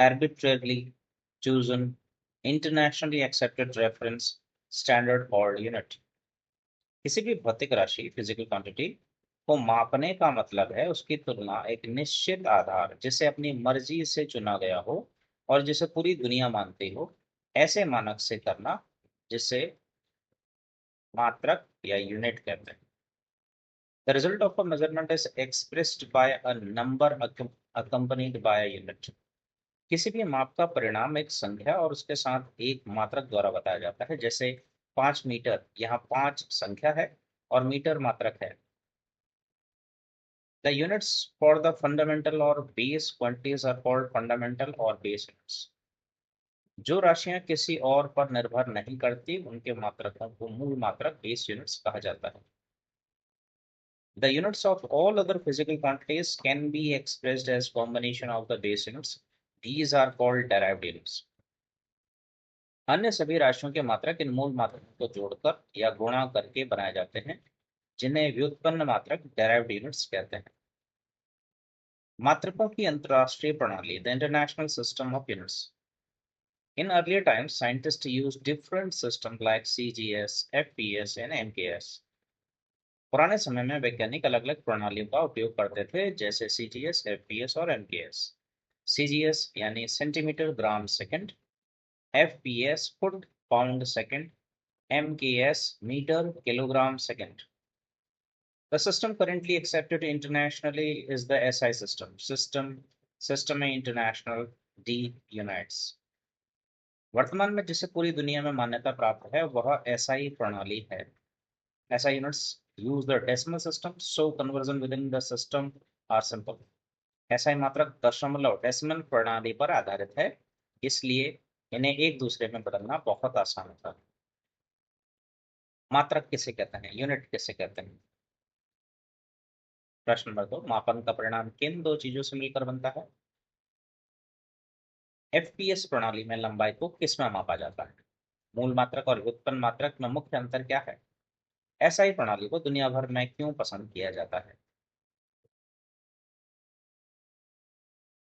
arbitrarily chosen, internationally accepted reference standard or unit। किसी भी भौतिक राशि फिजिकल क्वांटिटी को मापने का मतलब है उसकी तुलना एक निश्चित आधार जिसे अपनी मर्जी से चुना गया हो और जिसे पूरी दुनिया मानती हो ऐसे मानक से करना, जिसे मात्रक या यूनिट कहते हैं। The result of a measurement is expressed by a number accompanied by a unit। किसी भी माप का परिणाम एक संख्या और उसके साथ एक मात्रक द्वारा बताया जाता है। जैसे 5 मीटर, यहाँ 5 संख्या है और मीटर मात्रक है। The units for the fundamental or base quantities are called fundamental or base units। जो राशियां किसी और पर निर्भर नहीं करती उनके मात्रकों को मूल मात्रक बेस यूनिट्स कहा जाता है। The units of all other physical quantities can be expressed as combination of the base units। These are called derived units। अन्य सभी राशियों के मात्रक इन मूल मात्रकों को जोड़कर या गुणा करके बनाए जाते हैं, जिन्हें व्युत्पन्न मात्रक डेराइव्ड यूनिट्स कहते हैं। मात्रकों की अंतरराष्ट्रीय प्रणाली, the international system of units. In earlier times, scientists used different systems like CGS, FPS, and MKS। पुराने समय में वैज्ञानिक अलग-अलग प्रणालियों का उपयोग करते थे, जैसे CGS, FPS और MKS। CGS यानी centimetre gram second, FPS foot pound second, MKS metre kilogram second. The system currently accepted internationally is the SI system, Systeme International D Units। वर्तमान में जिसे पूरी दुनिया में मान्यता प्राप्त है वह एसआई प्रणाली है। SI units use the decimal system, so conversion within the system are simple. SI मात्रक दशमलव डेसिमल प्रणाली पर आधारित है, इसलिए इन्हें एक दूसरे में बदलना बहुत आसान होता है। मात्रक किसे कहते हैं, यूनिट किसे कहते हैं? प्रश्न नंबर 2, मापन का परिणाम किन दो चीजों से मिलकर बनता है? एफपीएस प्रणाली में लंबाई को किसमें मापा जाता है? मूल मात्रक और व्युत्पन्न मात्रक में मुख्य अंतर क्या है? एसआई प्रणाली को दुनिया भर में क्यों पसंद किया जाता है?